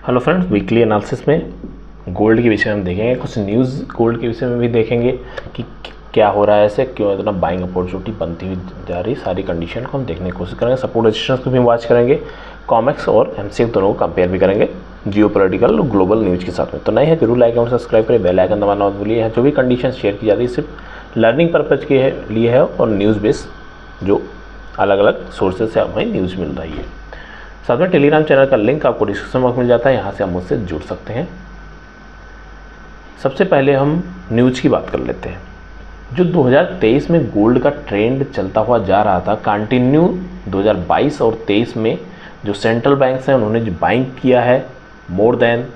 Hello friends, weekly analysis में gold के विषय में हम देखेंगे, कुछ न्यूज़ गोल्ड के विषय में भी देखेंगे कि क्या हो रहा है, ऐसे क्यों इतना बाइंग अपॉर्चुनिटी बनती हुई जा रही। सारी कंडीशन को हम देखने की कोशिश करेंगे। सपोर्ट रेजिस्टेंस को भी वॉच करेंगे, कॉमेक्स और एमसीएक्स दोनों को कंपेयर भी करेंगे जियोपॉलिटिकल और ग्लोबल न्यूज़ के साथ में। तो नए हैं जरूर लाइक और सब्सक्राइब करें, बेल आइकन दबाना मत भूलिए। जो भी कंडीशन शेयर की जाती है सिर्फ लर्निंग पर्पज़ के लिए है और न्यूज़ बेस जो अलग अलग सोर्सेज से हमें न्यूज़ मिल रही है। साथ में टेलीग्राम चैनल का लिंक आपको डिस्क्रिप्शन बॉक्स में मिल जाता है, यहाँ से आप मुझसे जुड़ सकते हैं। सबसे पहले हम न्यूज़ की बात कर लेते हैं। जो 2023 में गोल्ड का ट्रेंड चलता हुआ जा रहा था, कंटिन्यू 2022 और 23 में जो सेंट्रल बैंक्स हैं उन्होंने जो बाइंग किया है मोर देन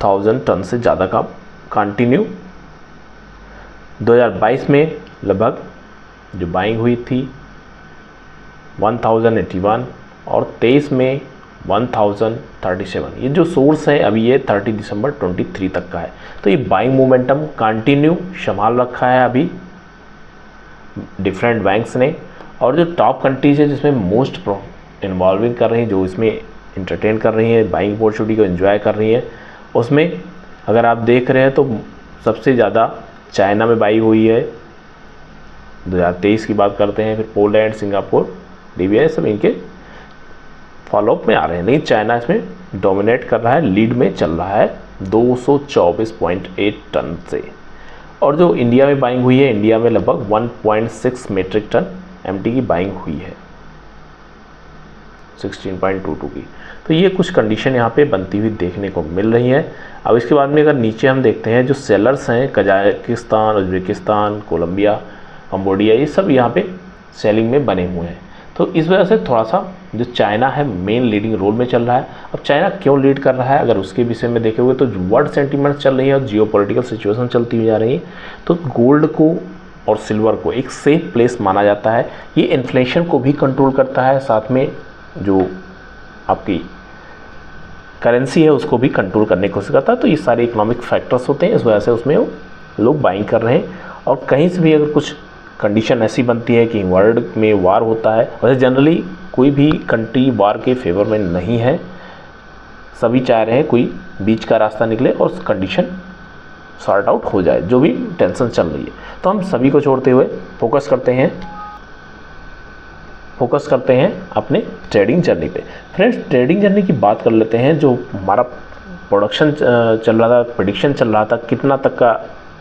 1000 टन से ज़्यादा का कंटिन्यू 2022 में लगभग जो बाइंग हुई थी 1081 और 23 में 1037। ये जो सोर्स है अभी ये 30 दिसंबर 23 तक का है। तो ये बाइंग मोमेंटम कंटिन्यू संभाल रखा है अभी डिफरेंट बैंक्स ने। और जो टॉप कंट्रीज है जिसमें मोस्ट इन्वॉल्विंग कर रही हैं, जो इसमें इंटरटेन कर रही हैं, बाइंग अपॉर्चुनिटी को एंजॉय कर रही हैं, उसमें अगर आप देख रहे हैं तो सबसे ज़्यादा चाइना में बाई हुई है 2023 की बात करते हैं, फिर पोलैंड, सिंगापुर, लीबिया, सब इनके फॉलोअप में आ रहे हैं। लेकिन चाइना इसमें डोमिनेट कर रहा है, लीड में चल रहा है 224.8 टन से। और जो इंडिया में बाइंग हुई है, इंडिया में लगभग 1.6 मीट्रिक टन एमटी की बाइंग हुई है 16.22 की। तो ये कुछ कंडीशन यहाँ पे बनती हुई देखने को मिल रही है। अब इसके बाद में अगर नीचे हम देखते हैं, जो सेलर्स हैं कजाकिस्तान, उज्बेकिस्तान, कोलंबिया, कंबोडिया, ये सब यहाँ पे सेलिंग में बने हुए हैं। तो इस वजह से थोड़ा सा जो चाइना है मेन लीडिंग रोल में चल रहा है। अब चाइना क्यों लीड कर रहा है, अगर उसके विषय में देखे हुए तो वर्ल्ड सेंटीमेंट चल रही है और जियोपॉलिटिकल सिचुएशन चलती हुई जा रही है, तो गोल्ड को और सिल्वर को एक सेफ प्लेस माना जाता है। ये इन्फ्लेशन को भी कंट्रोल करता है, साथ में जो आपकी करेंसी है उसको भी कंट्रोल करने की कोशिश करता है। तो ये सारे इकोनॉमिक फैक्टर्स होते हैं, इस वजह से उसमें लोग बाइंग कर रहे हैं। और कहीं से भी अगर कुछ कंडीशन ऐसी बनती है कि वर्ल्ड में वार होता है, वैसे जनरली कोई भी कंट्री वार के फेवर में नहीं है, सभी चाह रहे हैं कोई बीच का रास्ता निकले और कंडीशन सॉर्ट आउट हो जाए, जो भी टेंशन चल रही है। तो हम सभी को छोड़ते हुए फोकस करते हैं अपने ट्रेडिंग जर्नी पे। फ्रेंड्स, ट्रेडिंग जर्नी की बात कर लेते हैं। जो हमारा प्रोडक्शन चल रहा था, प्रेडिक्शन चल रहा था, कितना तक का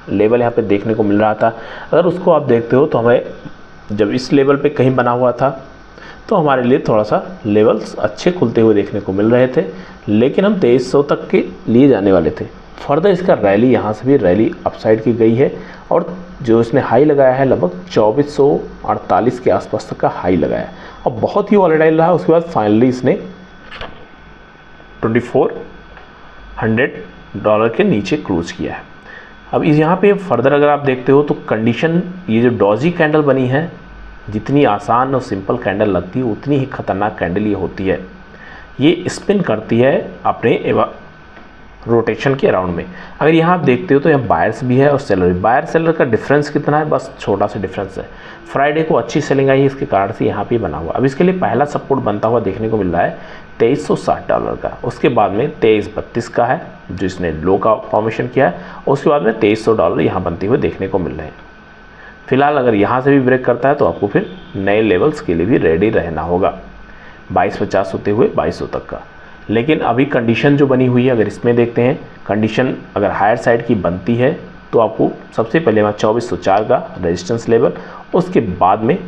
लेवल यहाँ पे देखने को मिल रहा था, अगर उसको आप देखते हो तो हमें जब इस लेवल पे कहीं बना हुआ था तो हमारे लिए थोड़ा सा लेवल्स अच्छे खुलते हुए देखने को मिल रहे थे, लेकिन हम 2300 तक के लिए जाने वाले थे। फर्दर इसका रैली यहाँ से भी रैली अपसाइड की गई है और जो इसने हाई लगाया है लगभग 2448 के आसपास तक का हाई लगाया है और बहुत ही वॉलेटाइल रहा। उसके बाद फाइनली इसने $2400 के नीचे क्लोज किया है। अब इस यहाँ पे फर्दर अगर आप देखते हो तो कंडीशन, ये जो डॉजी कैंडल बनी है, जितनी आसान और सिंपल कैंडल लगती है उतनी ही खतरनाक कैंडल ये होती है। ये स्पिन करती है अपने रोटेशन के अराउंड में। अगर यहाँ आप देखते हो तो यहाँ बायर्स भी है और सेलर भी। बायर सेलर का डिफरेंस कितना है, बस छोटा सा डिफरेंस है। फ्राइडे को अच्छी सेलिंग आई है, इसके कारण से यहाँ पे बना हुआ। अब इसके लिए पहला सपोर्ट बनता हुआ देखने को मिल रहा है $2360 का। उसके बाद में $2332 का है जो इसने लो का फॉर्मेशन किया है। उसके बाद में $2300 यहाँ बनते हुए देखने को मिल रहे हैं। फिलहाल अगर यहाँ से भी ब्रेक करता है तो आपको फिर नए लेवल्स के लिए भी रेडी रहना होगा, 2250 होते हुए 2200 तक का। लेकिन अभी कंडीशन जो बनी हुई है, अगर इसमें देखते हैं, कंडीशन अगर हायर साइड की बनती है तो आपको सबसे पहले वहाँ 2404 का रेजिस्टेंस लेवल, उसके बाद में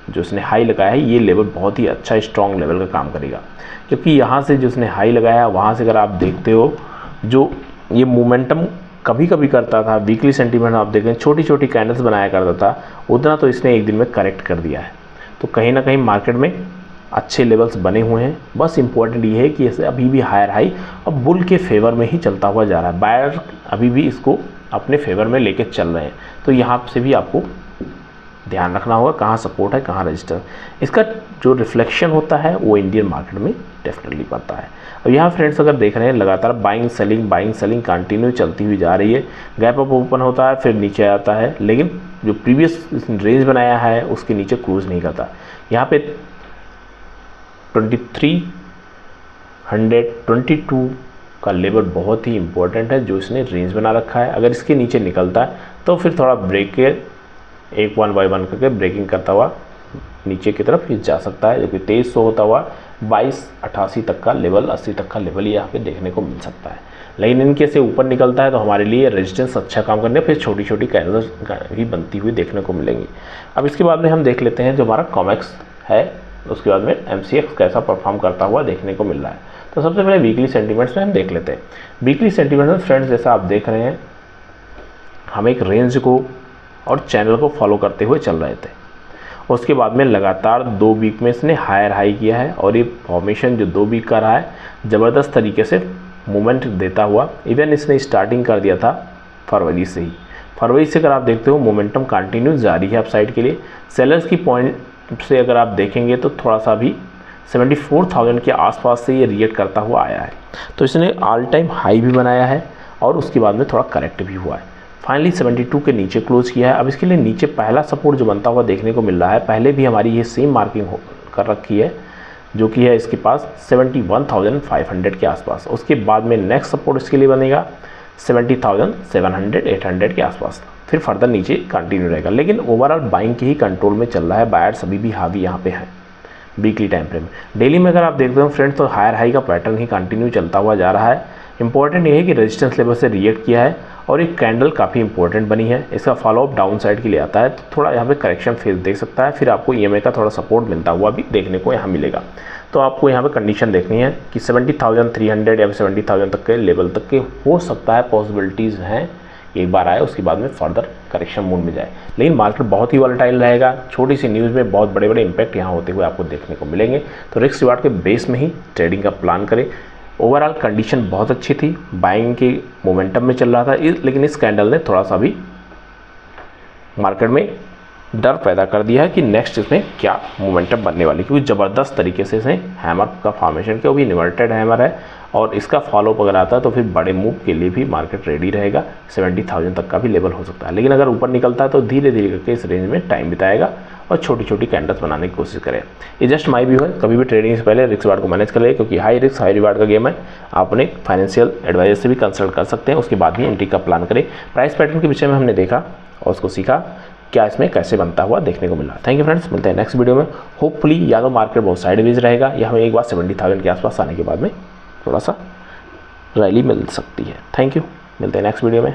जो इसने हाई लगाया है ये लेवल बहुत ही अच्छा स्ट्रॉन्ग लेवल का काम करेगा। क्योंकि यहाँ से जो इसने हाई लगाया है वहाँ से अगर आप देखते हो जो ये मोमेंटम कभी कभी करता था, वीकली सेंटीमेंट आप देखें छोटी छोटी कैंडल्स बनाया करता था, उतना तो इसने एक दिन में करेक्ट कर दिया है। तो कहीं ना कहीं मार्केट में अच्छे लेवल्स बने हुए हैं। बस इम्पोर्टेंट ये है कि इसे अभी भी हायर हाई और बुल के फेवर में ही चलता हुआ जा रहा है। बायर अभी भी इसको अपने फेवर में लेके चल रहे हैं। तो यहाँ से भी आपको ध्यान रखना होगा कहाँ सपोर्ट है, कहाँ रजिस्टर। इसका जो रिफ्लेक्शन होता है वो इंडियन मार्केट में डेफिनेटली पड़ता है। अब यहाँ फ्रेंड्स अगर देख रहे हैं लगातार बाइंग सेलिंग कंटिन्यू चलती हुई जा रही है। गैप अप ओपन होता है, फिर नीचे आता है, लेकिन जो प्रीवियस रेंज बनाया है उसके नीचे क्लोज नहीं करता। यहाँ पे 2322 का लेवल बहुत ही इंपॉर्टेंट है जो इसने रेंज बना रखा है। अगर इसके नीचे निकलता है तो फिर थोड़ा ब्रेक के एक 1 बाय 1 करके ब्रेकिंग करता हुआ नीचे की तरफ ये जा सकता है, जो कि 2300 होता हुआ 2288 तक का लेवल, 80 तक का लेवल यहाँ पे देखने को मिल सकता है। लेकिन इनके से ऊपर निकलता है तो हमारे लिए रेजिस्टेंस अच्छा काम करने, फिर छोटी छोटी कैंडल्स भी बनती हुई देखने को मिलेंगी। अब इसके बाद में हम देख लेते हैं जो हमारा कॉमेक्स है, उसके बाद में MCX कैसा परफॉर्म करता हुआ देखने को मिल रहा है। तो सबसे पहले वीकली सेंटीमेंट्स में हम देख लेते हैं। वीकली सेंटीमेंट में फ्रेंड्स जैसा आप देख रहे हैं, हम एक रेंज को और चैनल को फॉलो करते हुए चल रहे थे। उसके बाद में लगातार 2 वीक में इसने हायर हाई किया है और ये फॉर्मेशन जो 2 वीक का रहा है ज़बरदस्त तरीके से मूवमेंट देता हुआ, इवन इसने स्टार्टिंग कर दिया था फरवरी से ही। फरवरी से अगर आप देखते हो मोमेंटम कंटिन्यू जारी है अपसाइड के लिए। सेलर्स की पॉइंट से अगर आप देखेंगे तो थोड़ा सा भी 74,000 के आसपास से ये रिएक्ट करता हुआ आया है। तो इसने ऑल टाइम हाई भी बनाया है और उसके बाद में थोड़ा करेक्ट भी हुआ है। फाइनली 72 के नीचे क्लोज किया है। अब इसके लिए नीचे पहला सपोर्ट जो बनता हुआ देखने को मिल रहा है, पहले भी हमारी ये सेम मार्किंग कर रखी है जो कि है इसके पास 71,500 के आसपास। उसके बाद में नेक्स्ट सपोर्ट इसके लिए बनेगा 70,700 800 के आसपास, फिर फर्दर नीचे कंटिन्यू रहेगा। लेकिन ओवरऑल बाइंग के ही कंट्रोल में चल रहा है, बायर्स अभी भी हावी यहाँ पे है वीकली टाइम फ्रेम। डेली में अगर आप देखते हो फ्रेंड्स तो हायर हाई का पैटर्न ही कंटिन्यू चलता हुआ जा रहा है। इंपॉर्टेंट ये है कि रेजिस्टेंस लेवल से रिएक्ट किया है और एक कैंडल काफ़ी इंपॉर्टेंट बनी है। इसका फॉलोअप डाउन साइड के लिए आता है तो थोड़ा यहाँ पे करेक्शन फेज देख सकता है, फिर आपको EMA का थोड़ा सपोर्ट मिलता हुआ भी देखने को यहाँ मिलेगा। तो आपको यहाँ पे कंडीशन देखनी है कि 70,300 या 70,000 तक के लेवल तक के हो सकता है, पॉसिबिलिटीज़ हैं एक बार आए उसके बाद में फर्दर करेक्शन मोड में जाए। लेकिन मार्केट बहुत ही वॉलेटाइल रहेगा, छोटी सी न्यूज़ में बहुत बड़े बड़े इंपैक्ट यहाँ होते हुए आपको देखने को मिलेंगे। तो रिस्क रिवार्ड के बेस में ही ट्रेडिंग का प्लान करें। ओवरऑल कंडीशन बहुत अच्छी थी, बाइंग के मोमेंटम में चल रहा था, लेकिन इस कैंडल ने थोड़ा सा भी मार्केट में डर पैदा कर दिया है कि नेक्स्ट इसमें क्या मोमेंटम बनने वाली, क्योंकि ज़बरदस्त तरीके से इसने हैमर का फॉर्मेशन किया, वो भी इन्वर्टेड हैमर है और इसका फॉलोअप अगर आता है तो फिर बड़े मूव के लिए भी मार्केट रेडी रहेगा। 70,000 तक का भी लेवल हो सकता है, लेकिन अगर ऊपर निकलता है तो धीरे धीरे करके इस रेंज में टाइम बिताएगा और छोटी छोटी कैंडल्स बनाने की कोशिश करें। ये जस्ट माई व्यू है, कभी भी ट्रेडिंग से पहले रिस्क रिवार्ड को मैनेज कर ले, क्योंकि हाई रिस्क हाई रिवार्ड का गेम है। आप अपने फाइनेंशियल एडवाइजर से भी कंसल्ट कर सकते हैं, उसके बाद भी एंट्री का प्लान करें। प्राइस पैटर्न के विषय में हमने देखा और उसको सीखा क्या इसमें कैसे बनता हुआ देखने को मिला। थैंक यू फ्रेंड्स, मिलते हैं नेक्स्ट वीडियो में। होपफुली या तो मार्केट बहुत साइडवेज रहेगा या हमें एक बार 70,000 के आसपास आने के बाद में थोड़ा सा रैली मिल सकती है। थैंक यू, मिलते हैं नेक्स्ट वीडियो में।